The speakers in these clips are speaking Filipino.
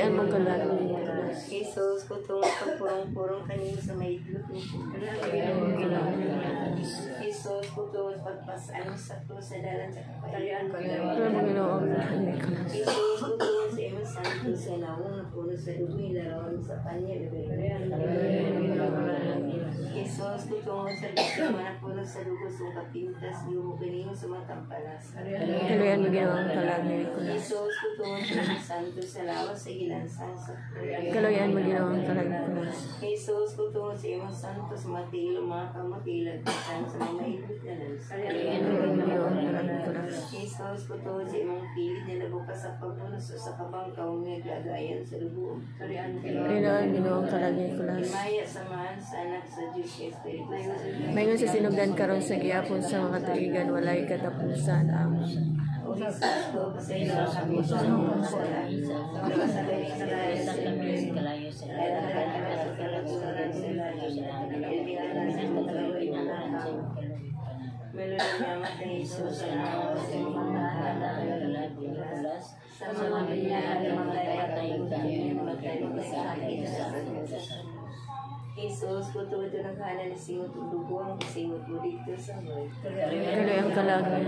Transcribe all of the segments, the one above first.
Kaloyan mo kalagi. Jesus, kutong pagpurong-purong kanino sa may itlog ni Jesus, kutong pagpasano sa krus sa dalan sa kapayaan. Jesus, kutong sa imong santo sa naong na puno sa dumi, larawan sa kanya. Jesus, kutong sa biktima na puno sa lugos ng kapintas, liubo kanino sa mga tampalas. Kaloyan mo ginawang kalagi. Jesus, kutong sa imong santo sa lawas sa gilansang sa Kaloyan mo ginawang kalagi. Jesus, kutungod sa imong santo sa matilo, mga kamatilag, sa mga maibig na lansa. Jesus, kutungod sa imong pilit na nabukas sa pagpunos sa kabangkaw ng gagayan sa lubong. Kaloyan ginawang kalagi. Himaya samahan sa anak sa Diyos Espiritu Santo. Mayon sa sinugdan karon sa gihapon sa mga tuigan, walay katapusan. Amen. Jesus, kutungod na kanan singot duguang singot mo dito sa mga. Kaloyan kalagi.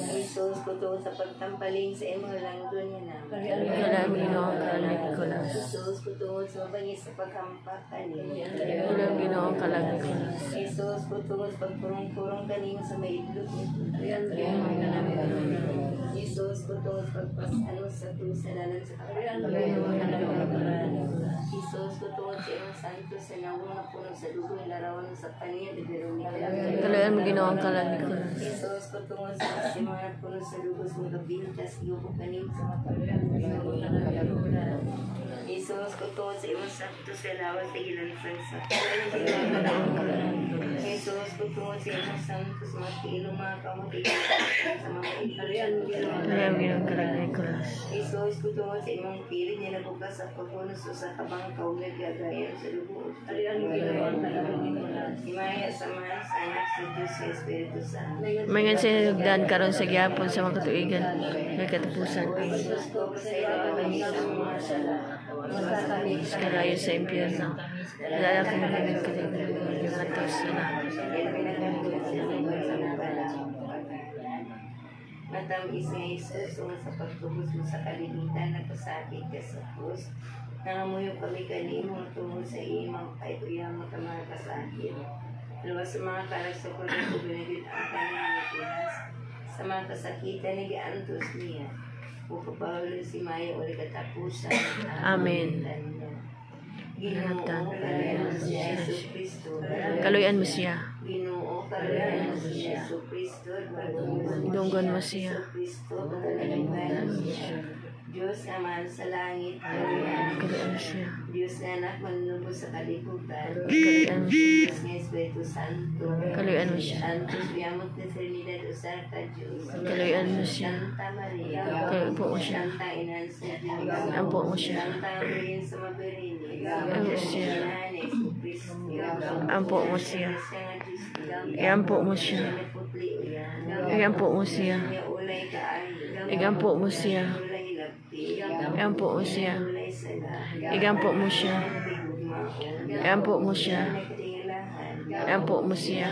Jesus, kutungod sa pagtampaling sa imong langdon niya na. Kaloyan mo ginawang kalagi. Jesus, kutungod sa mabangis sa paghampakan niya. Kaloyan ginawang kalagi. Jesus, kutungod sa pagpurong-purong kanino sa may itlog niya. Jesus, kutungod sa pagpasano sa tusanan sa kapayaan. Jesus, kutungod sa imong santo sa naong na puno sa dugo, larawan sa kanya, de Veronica. Kaloyan mo ginawang kalagi. Jesus, kutungod sa simang na puno sa dugo, sa mga bintas, iubo kanin sa mga kapayaan. Jesus, kutungod sa imong santo sa lawas sa gilansang sa Jesus, kutungod sa imong santo sa mga tilo, mga kamatigan sa mga Kaloyan mo ginawang kalagi. Jesus, kutungod sa imong pilit niya nabukas sa pagpunos sa kabangkaw ng gagayan sa lubong. Himaya samahan sa anak sa Diyos sa Espiritu Santo. Mayon sa sinugdan karon sa gihapon sa mga tuigan, walay katapusan. Jesus, ko sa kami sa mga sala. Kalayo sa impyerno. Lala kami ng kaligay. Yung atos sila. Matamis nga Jesus, sa pagtubos mo sa kalimitan, nagpasakit ka sa krus. Nangamuyo kami kanimo tungo sa imang kahit uyang mga mga kasakit. Luwas sa mga karagsakulan ko binigit ang kanyang pinas. Sa mga kasakitan ni Giantos niya. Upapahulog si Maya ulit katapusan. Amen. Ginoo, kalayan mo si Jesus Cristo. Kaloyan mo siya. Ginoo, kalayan mo si Jesus Cristo. Dunggon mo siya. Kristo, pagkalalipan siya. Diyos naman sa langit, kalayan Kaloyan mo siya. Diyos na anak, manunubos sa kalibutan. Kaloyan mo siya. Diyos nga Espiritu Santo. Kaloyan mo siya. Santos, biyamot na Trinidad, usar ka Diyos. Kaloyan mo siya. Santa Maria. Kaloyan mo siya. Santa Inan sa Diyos. Ampo mo siya. Santa Maria sa Maberini. Ampo siya. Ampo mo siya. Iampo mo siya. Iampo mo siya. Igampo mo siya. Iampo mo siya. Igampo mo siya. Iampo mo siya. Iampo mo siya.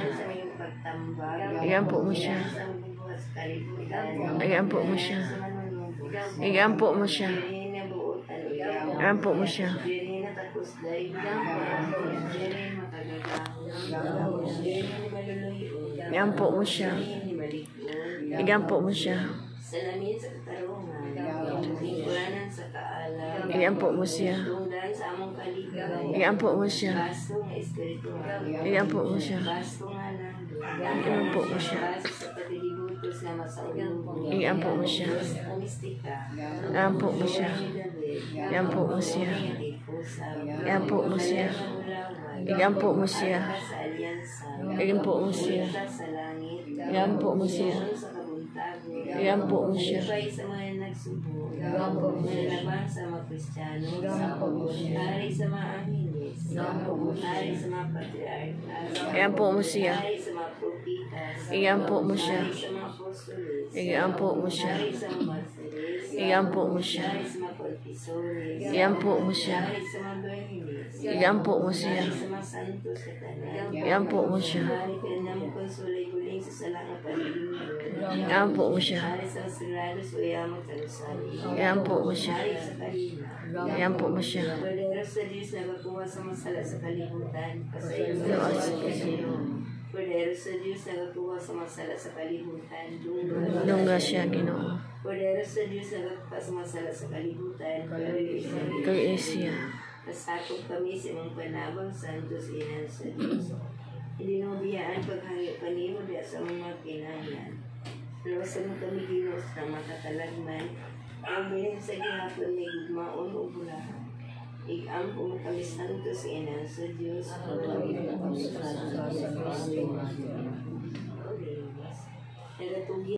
Iampo mo siya. Iampo mo siya. Igampo mo siya. Iampo mo siya. Iampo mo siya. Igampo mo siya. Salamin sa katarungan, lingkuranan sa kaalam, Iampo mo siya. tungdan sa among kaligaw, Iampo mo siya. baso nga espiritual, Iampo mo siya. baso nga lang, Iampo mo siya. baso sa patilibutos na masaulong, Iampo mo siya. mistika, Iampo mo siya. Iampo mo siya. Iampo mo siya. Iampo mo siya. sa alyansa, Iampo mo siya. sa langit, Iampo mo siya. sa kabuntago, Iampo mo siya. Upay sa mga nagsubo, mananabang sa mga Kristiyano, hari sa mga angeles, hari sa mga patriarka, Iampo mo siya. hari sa mga propitas, Iampo mo siya. hari sa mga apostoles, Iampo mo siya. hari sa mga martir, Iampo mo siya. Iampo mo siya. Iampo mo siya. Iampo mo siya. Iampo mo siya. Iampo mo siya. Iampo mo siya. Pwede sa Diyos nagakuha sa masala sa kalibutan. Dungga siya, Ginoo. Pwede sa Diyos nagakuha sa masala sa kalibutan. Kay Asia. Nasakop kami sa imong panabang santos inan sa Diyos. Hindi mo biyaan paghangi kanimo diya sa mga kinahanglan. Lawasan mo kami Ginoo sa makatalagman. Ang bilhin sa gihapon may gugmaon o bulahan. Iampo mo kami santos inan sa Diyos. Nagatugi